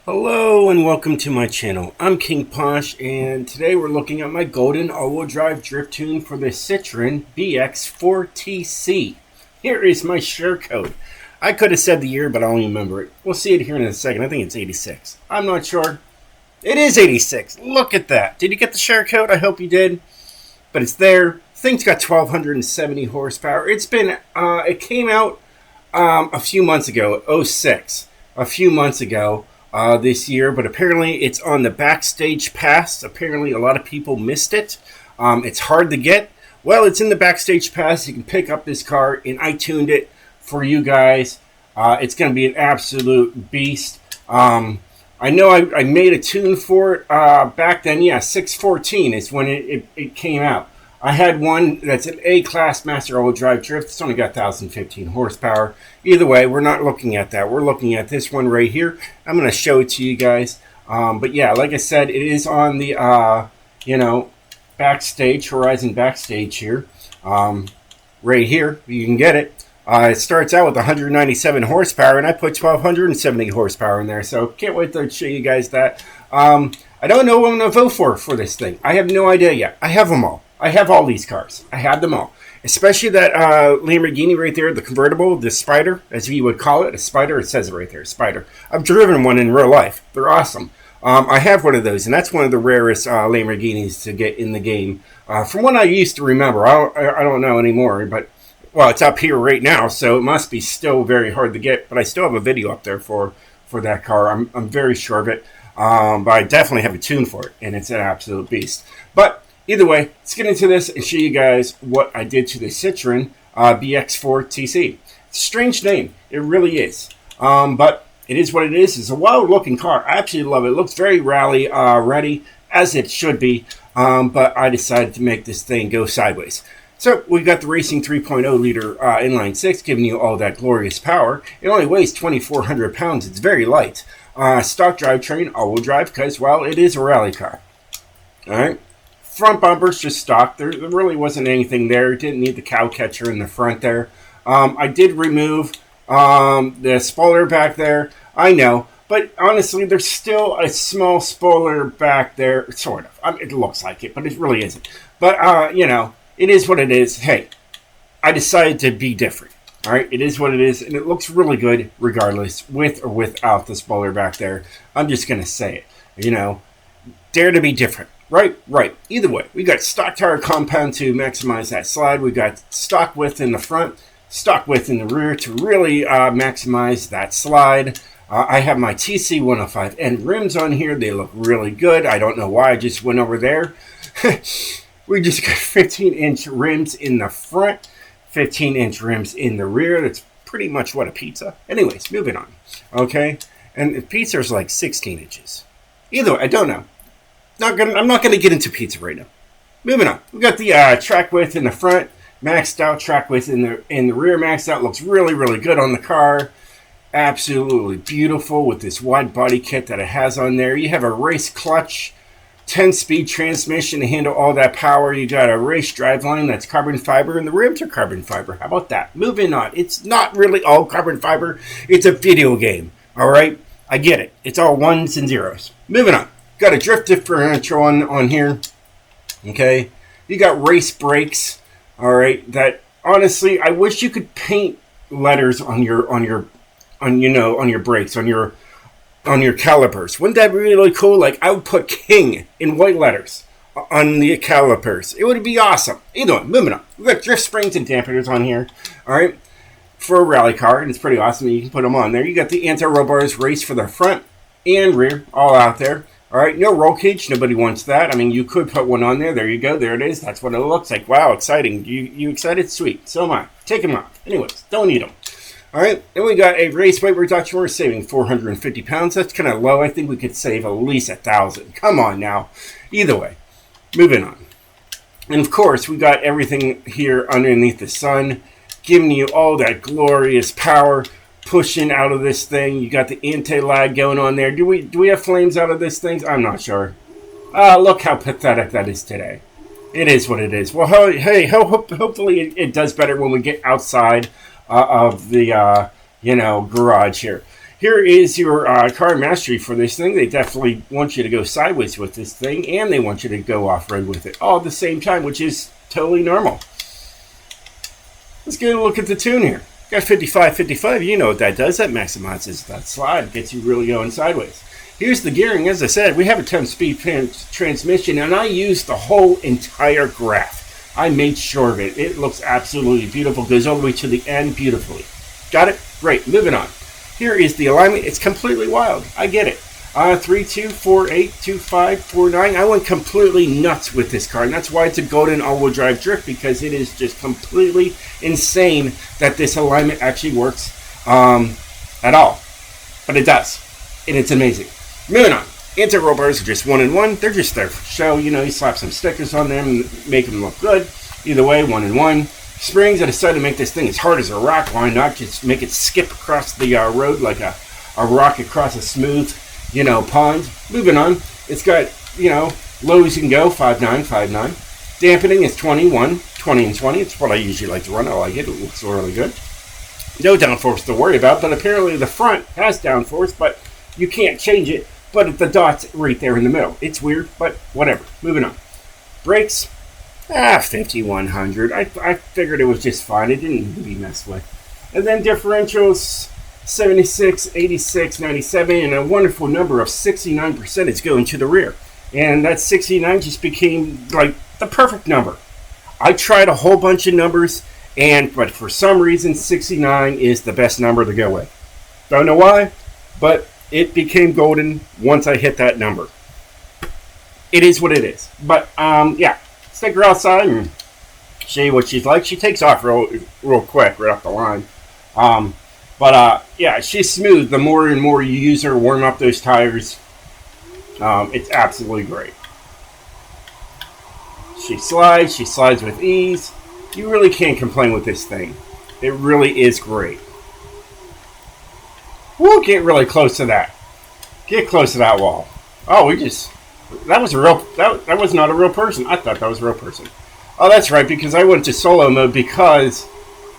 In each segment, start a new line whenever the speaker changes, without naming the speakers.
Hello and welcome to my channel. I'm King Posh, and today we're looking at my golden all-wheel drive drift tune for the Citroën BX4TC. Here is my share code. I could have said the year, but I don't remember it. We'll see it here in a second. I think it's 86. I'm not sure. It is 86. Look at that. Did you get the share code? I hope you did. But it's there. Thing's got 1,270 horsepower. It came out a few months ago, '06. A few months ago. This year, but apparently it's on the Backstage Pass. Apparently a lot of people missed it. It's hard to get. Well, it's in the Backstage Pass. You can pick up this car, and I tuned it for you guys. It's going to be an absolute beast. I know I made a tune for it back then. Yeah, 614 is when it came out. I had one that's an A-Class Master All-Wheel Drive Drift. It's only got 1,015 horsepower. Either way, we're not looking at that. We're looking at this one right here. I'm going to show it to you guys. But yeah, like I said, it is on the, Backstage, Horizon Backstage here. Right here, you can get it. It starts out with 197 horsepower, and I put 1,270 horsepower in there. So can't wait to show you guys that. I don't know what I'm going to vote for this thing. I have no idea yet. I have them all. I have all these cars. I have them all. Especially that Lamborghini right there, the convertible, the Spider, as you would call it. A Spider, it says it right there, Spider. I've driven one in real life. They're awesome. I have one of those, and that's one of the rarest Lamborghinis to get in the game. From what I used to remember, I don't know anymore, but, well, it's up here right now, so it must be still very hard to get, but I still have a video up there for that car. I'm very sure of it, but I definitely have a tune for it, and it's an absolute beast. But either way, let's get into this and show you guys what I did to the Citroën BX4TC. It's a strange name. It really is. But it is what it is. It's a wild-looking car. I absolutely love it. It looks very rally ready, as it should be. But I decided to make this thing go sideways. So we've got the Racing 3.0 liter inline six giving you all that glorious power. It only weighs 2,400 pounds. It's very light. Stock drivetrain, all-wheel drive, because, well, it is a rally car. All right. Front bumper's just stock. There really wasn't anything there. Didn't need the cow catcher in the front there. I did remove the spoiler back there. I know. But honestly, there's still a small spoiler back there. Sort of. It looks like it, but it really isn't. But, it is what it is. Hey, I decided to be different. All right? It is what it is, and it looks really good regardless, with or without the spoiler back there. I'm just going to say it. Dare to be different. Right. Either way, we got stock tire compound to maximize that slide. We got stock width in the front, stock width in the rear to really maximize that slide. I have my TC105N rims on here. They look really good. I don't know why I just went over there. We just got 15-inch rims in the front, 15-inch rims in the rear. That's pretty much what a pizza. Anyways, moving on. Okay, and the pizza is like 16 inches. Either way, I don't know. I'm not going to get into pizza right now. Moving on. We got the track width in the front, maxed out. Track width in the rear, maxed out. Looks really, really good on the car. Absolutely beautiful with this wide body kit that it has on there. You have a race clutch, 10-speed transmission to handle all that power. You got a race driveline that's carbon fiber, and the rims are carbon fiber. How about that? Moving on. It's not really all carbon fiber. It's a video game. All right? I get it. It's all ones and zeros. Moving on. Got a drift differential on here. Okay, you got race brakes. All right, that honestly, I wish you could paint letters on your brakes, on your calipers. Wouldn't that be really cool? Like, I would put King in white letters on the calipers. It would be awesome. Either way, moving on. We got drift springs and dampeners on here. All right, for a rally car, and it's pretty awesome. You can put them on there. You got the anti-roll bars race for the front and rear, all out there. All right, no roll cage. Nobody wants that. I mean, you could put one on there. There you go. There it is. That's what it looks like. Wow, exciting. You excited? Sweet. So am I. Take them off. Anyways, don't need them. All right, then we got a race weight reduction. We're saving 450 pounds. That's kind of low. I think we could save at least 1,000. Come on now. Either way, moving on. And, of course, we got everything here underneath the sun, giving you all that glorious power. Pushing out of this thing. You got the anti-lag going on there. Do we have flames out of this thing? I'm not sure. Look how pathetic that is today. It is what it is. Well, hey, hopefully it does better when we get outside of the garage here. Here is your car mastery for this thing. They definitely want you to go sideways with this thing, and they want you to go off-road with it all at the same time, which is totally normal. Let's get a look at the tune here. Got 55-55. You know what that does. That maximizes that slide. Gets you really going sideways. Here's the gearing. As I said, we have a 10-speed transmission, and I used the whole entire graph. I made sure of it. It looks absolutely beautiful. Goes all the way to the end beautifully. Got it? Great. Moving on. Here is the alignment. It's completely wild. I get it. 3, 2, 4, 8, 2, 5, 4, 9. I went completely nuts with this car, and that's why it's a golden all-wheel drive drift, because it is just completely insane that this alignment actually works at all. But it does, and it's amazing. Moving on. Anti-roll bars are just 1 and 1. They're just there for show. You know, you slap some stickers on them and make them look good. Either way, 1 and 1. Springs, I decided to make this thing as hard as a rock. Why not just make it skip across the road like a rock across a smooth, pond. Moving on. It's got, lows you can go, 5.9, 5.9. Dampening is 21, 20 and 20. It's what I usually like to run. I like it. It looks really good. No downforce to worry about, but apparently the front has downforce, but you can't change it. But the dot's right there in the middle. It's weird, but whatever. Moving on. Brakes. 5100. I figured it was just fine. It didn't need to be messed with. And then differentials, 76, 86, 97, and a wonderful number of 69% is going to the rear. And that 69 just became like the perfect number. I tried a whole bunch of numbers, but for some reason 69 is the best number to go with. Don't know why, but it became golden once I hit that number. It is what it is. But, yeah. Stick her outside and show you what she's like. She takes off real quick, right off the line. Yeah, she's smooth. The more and more you use her, warm up those tires, it's absolutely great. She slides with ease. You really can't complain with this thing. It really is great. We'll get really close to that. Get close to that wall. Oh, that was not a real person. I thought that was a real person. Oh, that's right, because I went to solo mode because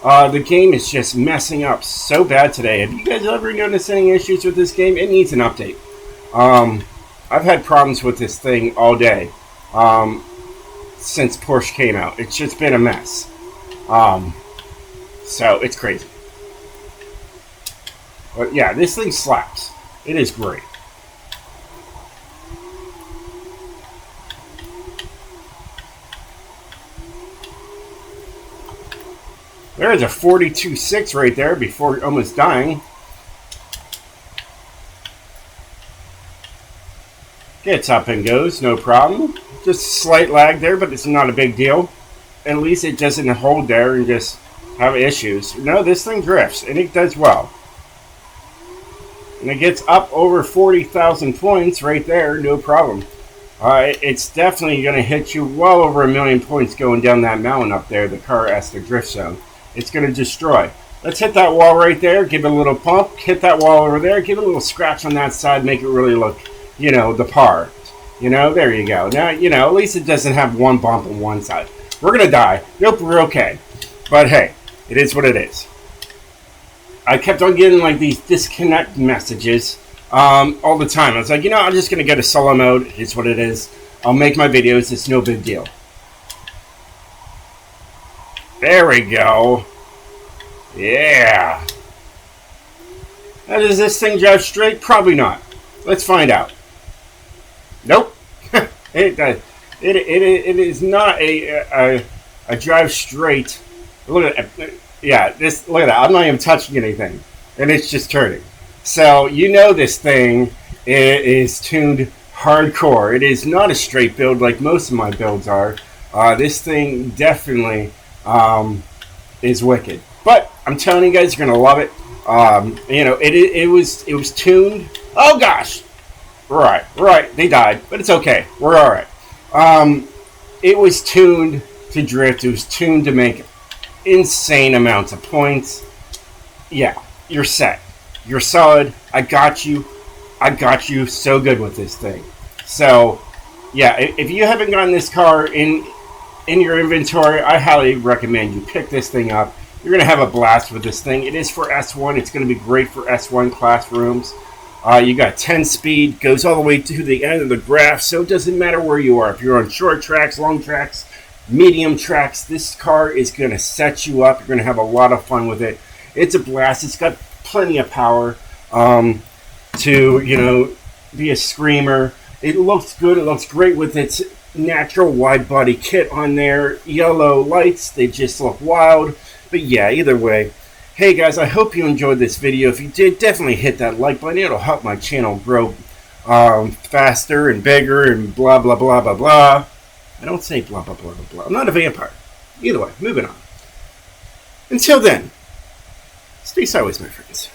the game is just messing up so bad today. Have you guys ever noticed any issues with this game? It needs an update. I've had problems with this thing all day since POSH came out. It's just been a mess. So it's crazy. But yeah, this thing slaps. It is great. There's a 42.6 right there before almost dying. Gets up and goes, no problem. Just a slight lag there, but it's not a big deal. At least it doesn't hold there and just have issues. No, this thing drifts, and it does well. And it gets up over 40,000 points right there, no problem. It's definitely going to hit you well over 1 million points going down that mountain up there, the car as the drift zone. It's going to destroy. Let's hit that wall right there, give it a little pump, hit that wall over there, give it a little scratch on that side, make it really look, the part. There you go. Now, at least it doesn't have one bump on one side. We're going to die. Nope, we're okay. But hey, it is what it is. I kept on getting like these disconnect messages all the time. I was like, I'm just going to go to solo mode. It's what it is. I'll make my videos. It's no big deal. There we go. Yeah. Now, does this thing drive straight? Probably not. Let's find out. Nope. It is not a drive straight. Look at that. Yeah, look at that. I'm not even touching anything. And it's just turning. So, this thing is tuned hardcore. It is not a straight build like most of my builds are. This thing definitely is wicked. But I'm telling you guys, you're gonna love it. It was tuned. Oh gosh, right. They died, but it's okay. We're all right. It was tuned to drift. It was tuned to make insane amounts of points. Yeah, you're set. You're solid. I got you so good with this thing. So, yeah, if you haven't gotten this car in your inventory, I highly recommend you pick this thing up. You're going to have a blast with this thing. It is for S1. It's going to be great for S1 classrooms. You got 10 speed, goes all the way to the end of the graph, so it doesn't matter where you are. If you're on short tracks, long tracks, medium tracks, this car is going to set you up. You're going to have a lot of fun with it. It's a blast. It's got plenty of power to, be a screamer. It looks good. It looks great with its natural wide body kit on there. Yellow lights, they just look wild. But yeah, either way. Hey guys, I hope you enjoyed this video. If you did, definitely hit that like button. It'll help my channel grow faster and bigger and blah, blah, blah, blah, blah. I don't say blah, blah, blah, blah, blah. I'm not a vampire. Either way, moving on. Until then, stay sideways, my friends.